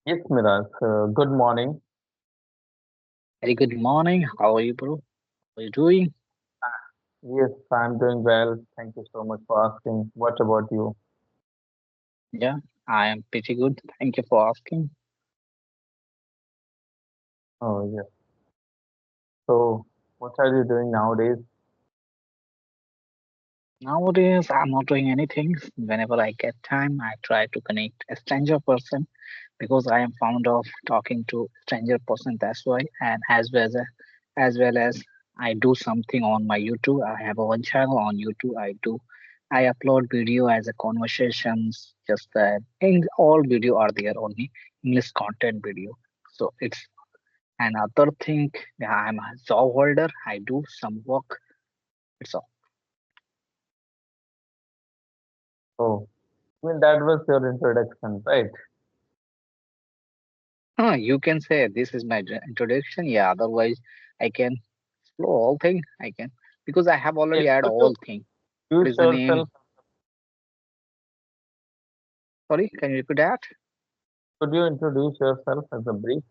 Yes, Miraz. Good morning. Very good morning. How are you, bro? How are you doing? Yes, I'm doing well. Thank you so much for asking. What about you? Yeah, I am pretty good. Thank you for asking. Oh, yes. So, what are you doing nowadays? Nowadays, I'm not doing anything. Whenever I get time, I try to connect a stranger person because I am fond of talking to stranger person. That's why, and as well as I do something on my YouTube. I have a one channel on YouTube. I upload video as a conversations. Just that, and all video are there only English content video. So it's another thing. Yeah, I'm a job holder. I do some work. It's all. Oh, I mean, that was your introduction, right? You can say this is my introduction. Yeah, otherwise I can explore all thing. I can because I have Yes, already had could you all thing. What introduce is the name? yourself? Sorry, can you repeat that? Could you introduce yourself as a brief?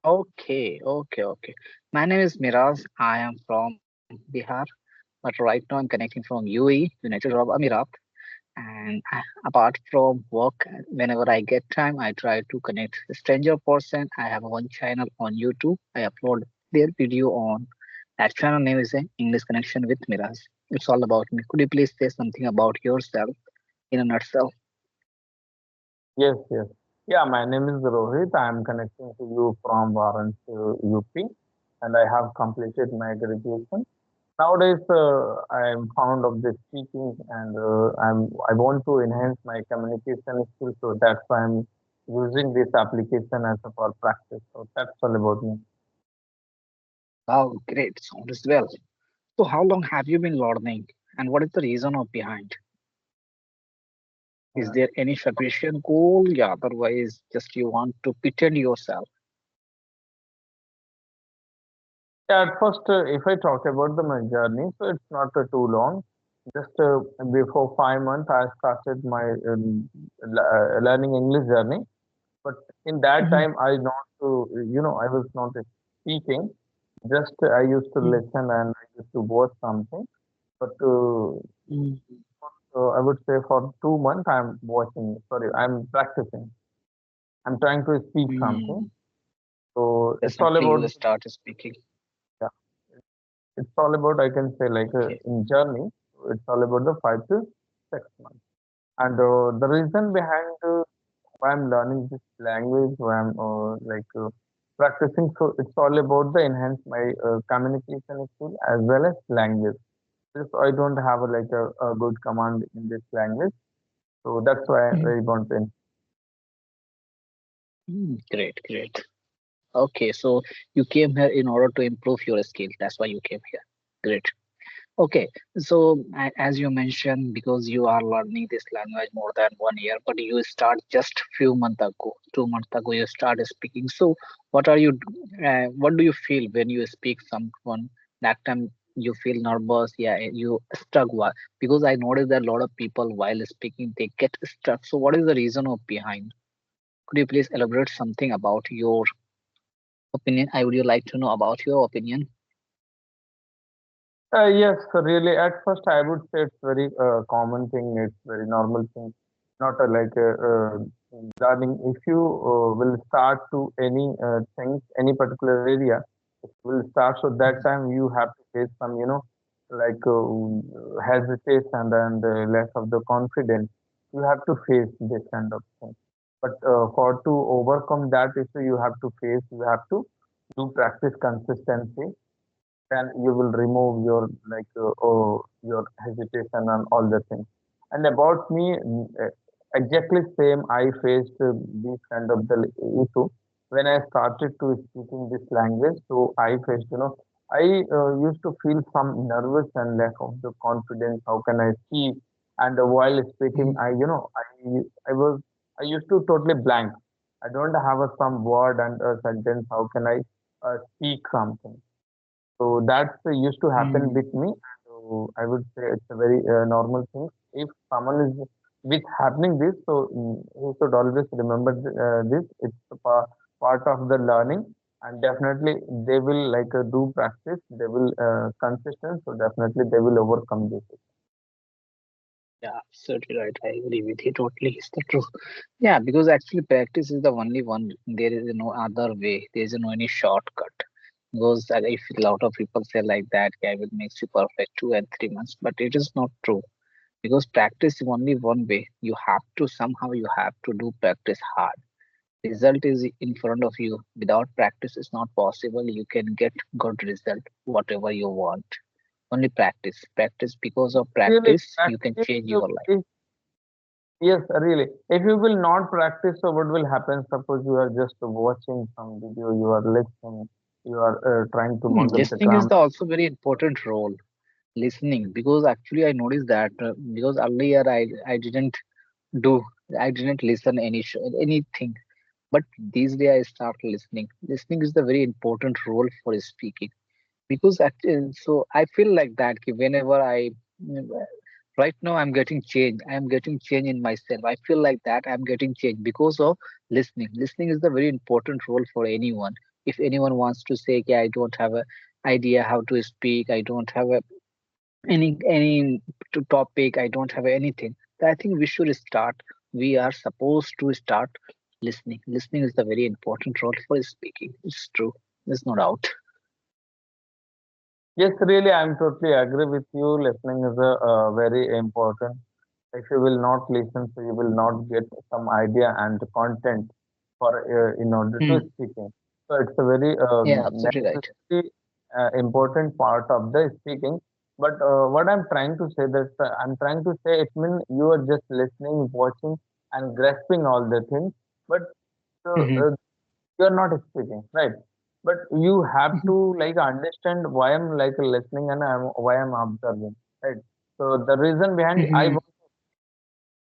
Okay. My name is Miraz. I am from Bihar, but right now I'm connecting from UAE, United Arab Emirates. And apart from work, whenever I get time, I try to connect a stranger person. I have one channel on YouTube. I upload their video on that channel name is English Connection with Miraz. It's all about me. Could you please say something about yourself in a nutshell? Yes, yes. Yeah, my name is Rohit. I'm connecting to you from Varanasi, UP, and I have completed my graduation. Nowadays, I am fond of the speaking, and I want to enhance my communication skills. So that's why I'm using this application as a for practice. So that's all about me. Oh, great. Sounds well. So how long have you been learning and what is the reason of behind? Is Uh, there any sufficient goal? Yeah, otherwise just you want to pretend yourself. yeah, at first, if I talk about my journey, so it's not too long. Just before 5 months, I started my learning English journey. But in that Mhm. time, I was not speaking. Just I used to Mhm. listen and I used to watch something. But Mhm. so I would say for 2 months I'm watching. Sorry, I'm practicing. I'm trying to speak something. Mm. So it's all Recently you about start speaking. yeah, it's all about I can say like Okay. in journey. It's all about the 5 to 6 months. And the reason behind why I'm learning this language, why I'm practicing. So it's all about the enhance my communication skill as well as language. If I don't have a good command in this language, so that's why Mhm. I want to. Great. Okay, so you came here in order to improve your skill. That's why you came here. Great. Okay, so as you mentioned, because you are learning this language more than 1 year, but you start just few months ago, 2 months ago, you started speaking. So, what do you feel when you speak someone? That time you feel nervous, yeah, you stuck. Why? Because I noticed that a lot of people while speaking they get stuck. So, what is the reason of behind? Could you please elaborate something about your opinion? I would you like to know about your opinion. Yes, really. At first, I would say it's very common thing. It's very normal thing. Not learning. If you will start to any things, any particular area, it will start. So that time you have to face some, hesitation and less of the confidence. You have to face this kind of thing. But for to overcome that issue, you have to face. You have to do practice consistency, then you will remove your your hesitation and all the things. And about me, exactly same. I faced this kind of the issue when I started to speaking this language. So I faced, I used to feel some nervous and lack of the confidence. How can I speak? And while speaking, Mhm. I was I used to totally blank. I don't have some word and a sentence. How can I speak something? So that used to happen Mhm. with me. So I would say it's a very normal thing. If someone is with happening this, so he should always remember this. It's a part of the learning, and definitely they will like do practice. They will consistent, so definitely they will overcome this. Yeah, absolutely right. I agree with you. Totally, is the truth. Yeah, because actually practice is the only one. There is no other way. There is no any shortcut. Because if a lot of people say like that, yeah, I will make you perfect 2 and 3 months, but it is not true. Because practice is only one way. You have to somehow you have to do practice hard. Result is in front of you. Without practice, it's not possible. You can get good result, whatever you want. Only practice. Practice. Because of Really practice, you can practice. change your life. If, yes, really. If you will not practice, so what will happen? Suppose you are just watching some video, you are listening, you are trying to mug up the Listening is grammar. the also very important role. Listening, because actually I noticed that because earlier I didn't do I didn't listen any show, anything. But these days I start listening. Listening is the very important role for speaking because actually, so I feel like that ki whenever right now I'm getting change. I'm getting change in myself. I feel like that I'm getting change because of listening. Listening is the very important role for anyone. If anyone wants to say, "Okay, I don't have a idea how to speak. I don't have any topic. I don't have anything." I think we should start. We are supposed to start listening. Listening is the very important role for speaking. It's true. There's no doubt. Yes, really, I'm totally agree with you. Listening is a very important. If you will not listen, so you will not get some idea and content for in order to Hmm. speaking. So it's a very Yeah, absolutely right. necessary important part of the speaking. But what I'm trying to say that I'm trying to say it means you are just listening, watching, and grasping all the things, but Hmm. you are not speaking, right? But you have to like understand why I'm like listening and why I'm observing, right? So the reason behind I Hmm.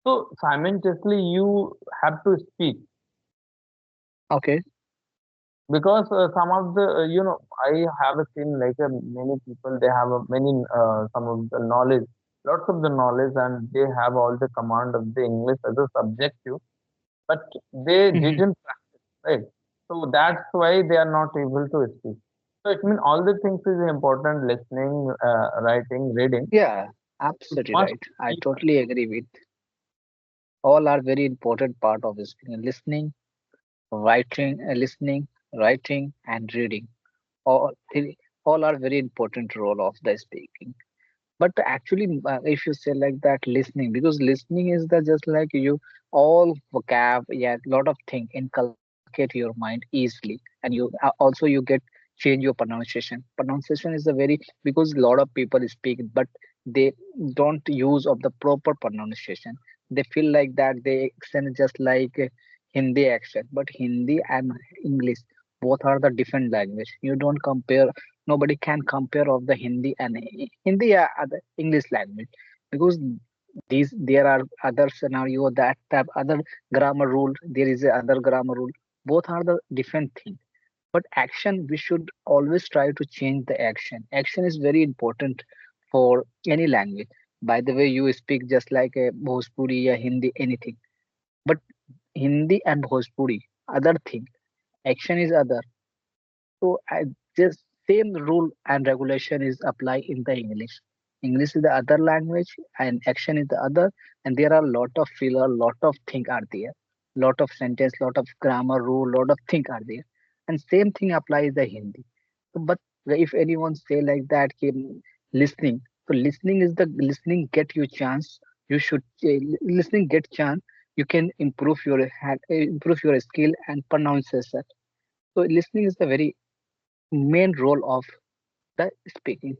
so simultaneously you have to speak Okay. because some of the I have seen like many people they have many some of the knowledge, lots of the knowledge, and they have all the command of the English as a subjective, but they Hmm. didn't practice, right? So that's why they are not able to speak. So it means all the things is important: listening, writing, reading. Yeah, You absolutely must right. I be totally agree with all are very important part of speaking. Listening, listening, writing, and reading. All three, all are very important role of the speaking. But actually, if you say like that, listening, because listening is the just like you all vocab, yeah, lot of thing inculcate your mind easily, and you also you get change your pronunciation. Pronunciation is a very because a lot of people speak, but they don't use of the proper pronunciation. They feel like that they accent just like Hindi accent, but Hindi and English both are the different language. You don't compare, nobody can compare of the Hindi and Hindi other English language because these there are other scenario that have other grammar rule. There is a other grammar rule. Both are the different thing. But action, we should always try to change the action. Action is very important for any language. By the way, you speak just like a Bhojpuri or Hindi, anything. But Hindi and Bhojpuri, other thing. Action is other. So just same rule and regulation is applied in the English. English is the other language and action is the other, and there are lot of filler, lot of thing are there, lot of sentence, lot of grammar rule, lot of thing are there, and same thing applies the Hindi. But if anyone say like that, listening, so listening is the listening get you chance. You should listening get chance. You can improve your skill and pronunciation. So listening is the very main role of the speaking.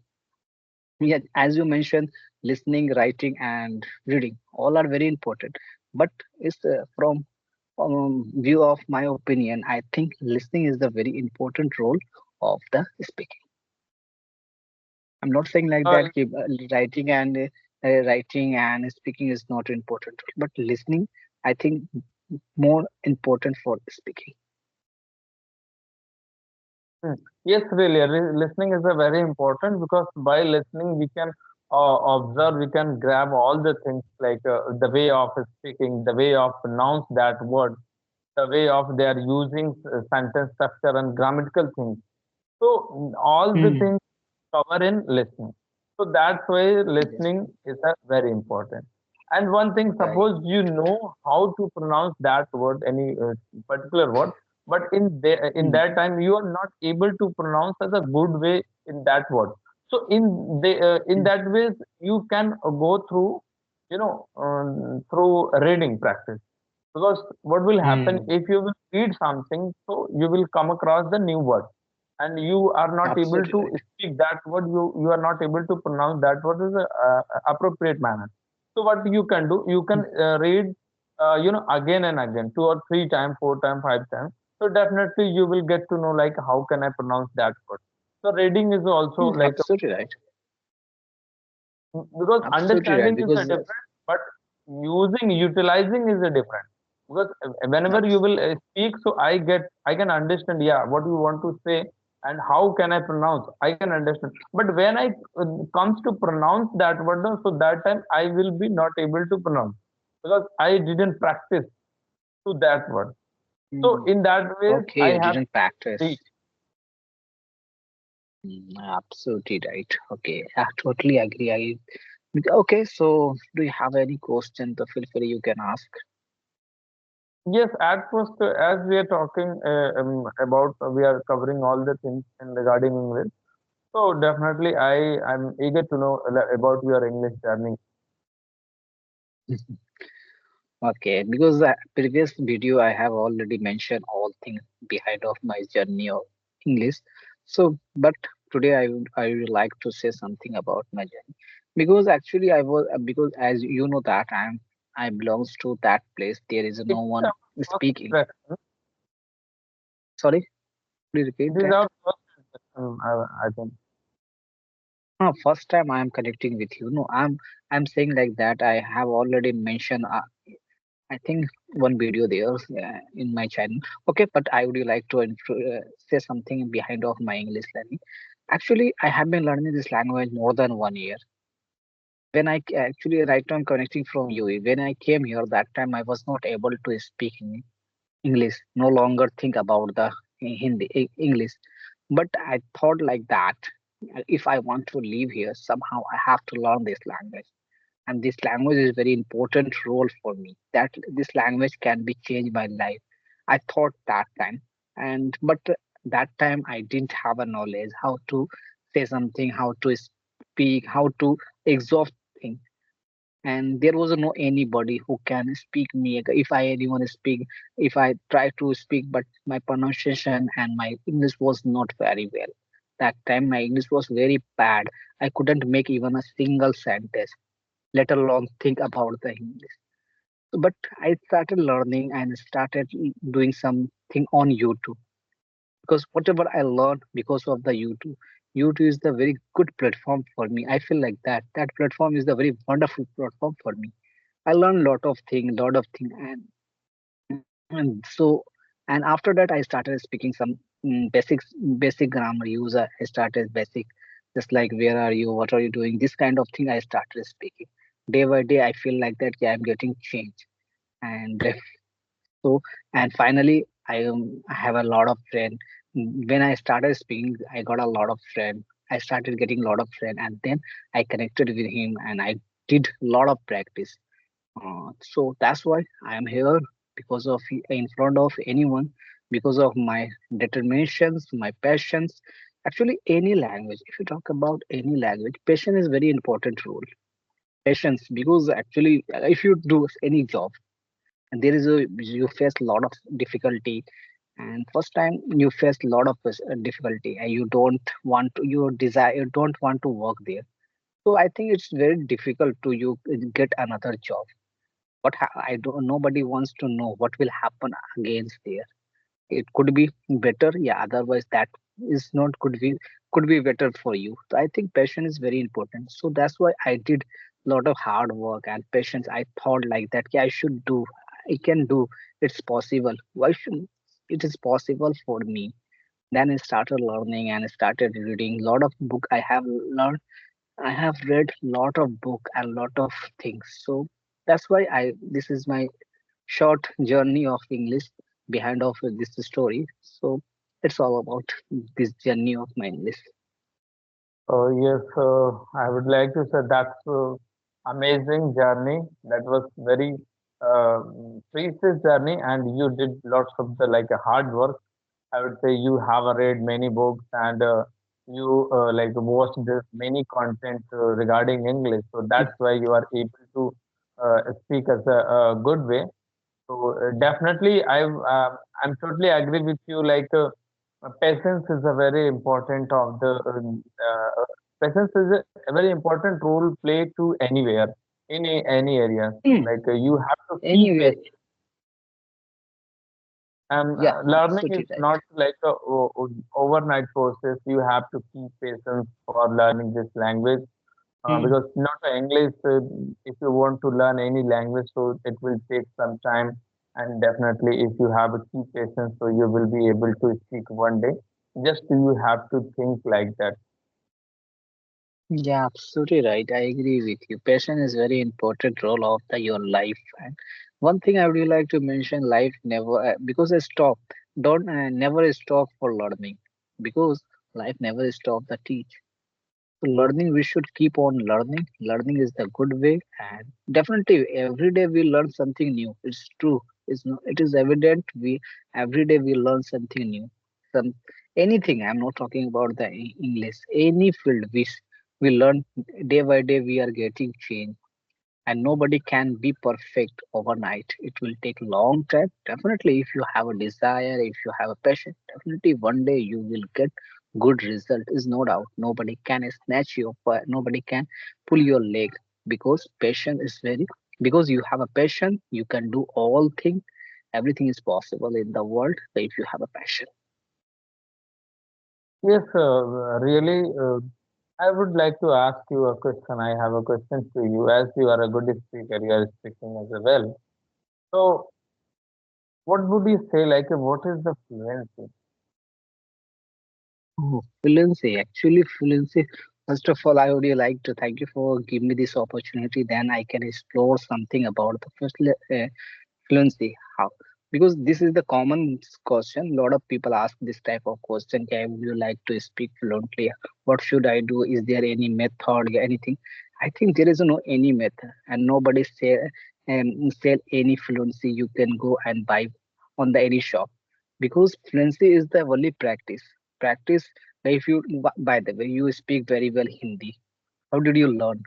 Yeah, as you mentioned, listening, writing, and reading all are very important. But it's from view of my opinion, I think listening is the very important role of the speaking. I'm not saying like uh, that writing and speaking is not important, but listening, I think, more important for speaking. Hmm. Yes, really, listening is a very important because by listening we can observe, we can grab all the things like the way of speaking, the way of pronounce that word, the way of they are using sentence structure and grammatical things. So all the Hmm. things cover in listening. So that's why Yes. listening is a very important. And one thing, Right. suppose you know how to pronounce that word, any particular word, but in Hmm. that time you are not able to pronounce as a good way in that word. So in Hmm. that ways you can go through, through reading practice. Because what will happen Hmm. if you will read something, so you will come across the new word and you are not able Absolutely to right. speak that word, you are not able to pronounce that word in a appropriate manner. So what you can do, you Hmm. can read again and again, two or three times, four times, five times. So definitely you will get to know like how can I pronounce that word. So reading is also Hmm. like Absolutely right. because Absolutely right. understanding is a Because different, but utilizing is a different. Because whenever you abs- will speak, so I can understand, yeah, what you want to say and how can I pronounce, I can understand. But when I comes to pronounce that word, no, so that time I will be not able to pronounce because I didn't practice to that word. So hmm. in that ways Okay, I you have didn't practice. reached. Absolutely right. Okay, I totally agree. Okay, so do you have any question? So feel free, you can ask. Yes, at first, as we are talking about, we are covering all the things in regarding English. So definitely, I'm eager to know about your English journey. Okay, because previous video I have already mentioned all things behind of my journey of English. So, but today I would like to say something about my journey because actually I was because as you know that I belongs to that place. There is It no is one our first speaking. interaction. Sorry, please repeat It is that. our first interaction, I think. First time I am connecting with you. No, I'm saying like that. I have already mentioned. I think one video there in my channel. Okay, but I would like to say something behind of my English learning. Actually, I have been learning this language more than 1 year. When actually right now I'm connecting from UAE. When I came here, that time I was not able to speak in English. No longer think about the English. But I thought like that. If I want to live here, somehow I have to learn this language, and this language is very important role for me, that this language can be changed my life. I thought that time, and but that time I didn't have a knowledge how to say something, how to speak, how to exhaust things. And there was no anybody who can speak me if I anyone speak, if I try to speak, but my pronunciation and my English was not very well. That time my English was very bad. I couldn't make even a single sentence, let alone think about the English. But I started learning and started doing something on YouTube, because whatever I learned because of the YouTube, YouTube is the very good platform for me. I feel like that platform is the very wonderful platform for me. I learned lot of things, and so and after that I started speaking some basic grammar use. I started basic, just like where are you, what are you doing, this kind of thing I started speaking. Day by day I feel like that, yeah, I'm getting change. And so and finally I have a lot of friend. When I started speaking, I got a lot of friend. I started getting a lot of friend, and then I connected with him and I did a lot of practice. So that's why I am here, because of in front of anyone, because of my determinations, my passions. Actually, any language, if you talk about any language, patience is very important role. Patience, because actually, if you do any job, and there is a you face a lot of difficulty, and first time you face a lot of difficulty, and you don't want to, you desire, you don't want to work there. So I think it's very difficult to you get another job. I don't, nobody wants to know what will happen against there. It could be better, yeah, otherwise that is not could be better for you. So I think passion is very important, so that's why I did a lot of hard work and patience. I thought like that, yeah, I should do, I can do, it's possible, why should it is possible for me. Then I started learning and started reading a lot of book. Learned I have read lot of book and lot of things. So that's why I this is my short journey of English. behind of this story. So it's all about this journey of my English. Yes, I would like to say that's amazing journey. That was very uh, precious journey, and you did lots of the like hard work. I would say you have read many books and you like watched many content regarding English. So that's why you are able to speak as a good way. So definitely, I'm totally agree with you. Like patience is a very important of the patience is a very important role play to anywhere in any area. Hmm. Like you have to keep Anyway, patience. And yeah, learning is absolutely right. not like a overnight process. You have to keep patience for learning this language Hmm. because not English. If you want to learn any language, so it will take some time. And definitely, if you have a key patience, so you will be able to speak one day. Just you have to think like that. Yeah, absolutely right. I agree with you. Passion is very important role of your life. And one thing I would like to mention, life never because I stop. Don't never stop for learning because life never stop the teach. So learning, we should keep on learning. Learning is the good way, and definitely every day we learn something new. It's true. It's not, it is evident. We every day we learn something new. Some anything. I'm not talking about the English. Any field we learn day by day. We are getting change, and nobody can be perfect overnight. It will take long time. Definitely, if you have a desire, if you have a passion, definitely one day you will get good result. Is no doubt. Nobody can snatch you. Nobody can pull your leg because passion is very. Because you have a passion, you can do all things. Everything is possible in the world if you have a passion. Yes, really. I would like to ask you a question. I have a question to you. As you are a good speaker, you are speaking as well. So, what would you say? Like, what is the fluency? Oh, fluency. Actually, fluency. First of all, I would like to thank you for giving me this opportunity. Then I can explore something about the fluency. How? Because this is the common question. A lot of people ask this type of question. Can would you like to speak fluently? What should I do? Is there any method? Anything? I think there is no any method, and nobody sell any fluency. You can go and buy on the any shop because fluency is the only practice. Practice. If you, by the way, you speak very well Hindi. How did you learn?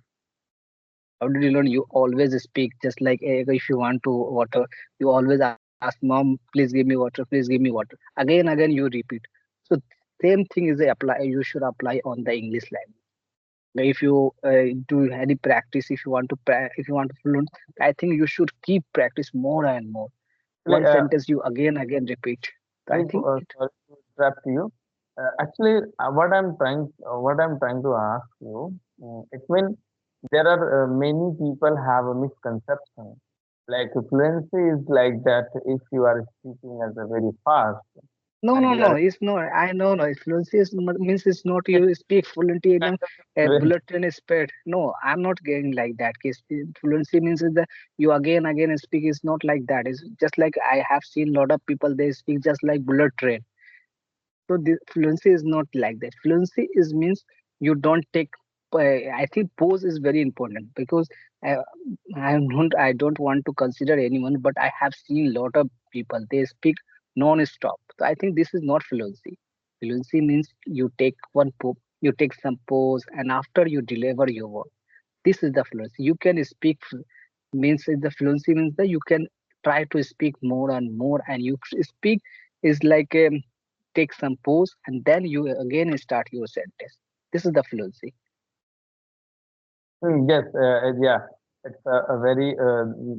How did you learn? You always speak just like if you want to water, you always ask mom, please give me water, please give me water. Again, you repeat. So same thing is apply. You should apply on the English language. If you do any practice, if you want to if you want to fluent, I think you should keep practice more and more. Actually, One sentence you again repeat. So I sorry, think it. sorry to interrupt you. Actually, what I'm trying to ask you, it means there are many people have a misconception. Like fluency is like that if you are speaking as a very fast No, and no, you no. are It's no. I know, no. Fluency is means it's not you speak fluently in a wait, bullet train speed. No, I'm not getting like that. Case fluency means is that you again speak. It's not like that. It's just like I have seen a lot of people. They speak just like bullet train. So the fluency is not like that. Fluency is means you don't take. I think pause is very important because I, I don't want to consider anyone, but I have seen a lot of people. They speak non-stop. So I think this is not fluency. Fluency means you take you take some pause, and after you deliver your word. This is the fluency. You can speak means the fluency means that you can try to speak more and more, and you speak is like take some pause and then you again start your sentence. This is the fluency. yes, yeah, it's a very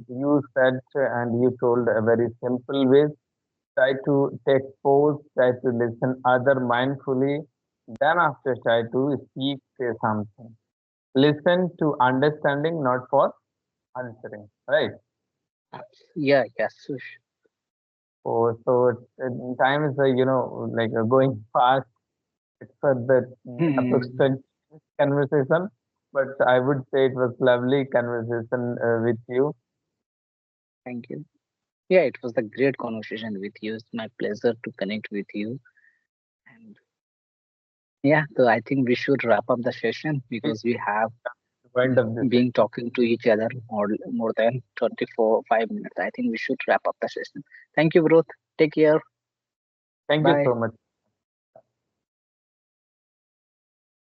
you said and you told a very simple way. Try to take pause, try to listen other mindfully, then after try to speak, say something. Listen to understanding, not for answering, right? Yeah, yes. So time is, like going fast. It's the Hmm. approximate conversation, but I would say it was lovely conversation with you. Thank you. Yeah, it was a great conversation with you. It's my pleasure to connect with you. And yeah, so I think we should wrap up the session We because we have wind up this been talking to each other more than 24 5 minutes. I think we should wrap up the session. Thank you, bro. Take care. Thank you Bye. so much.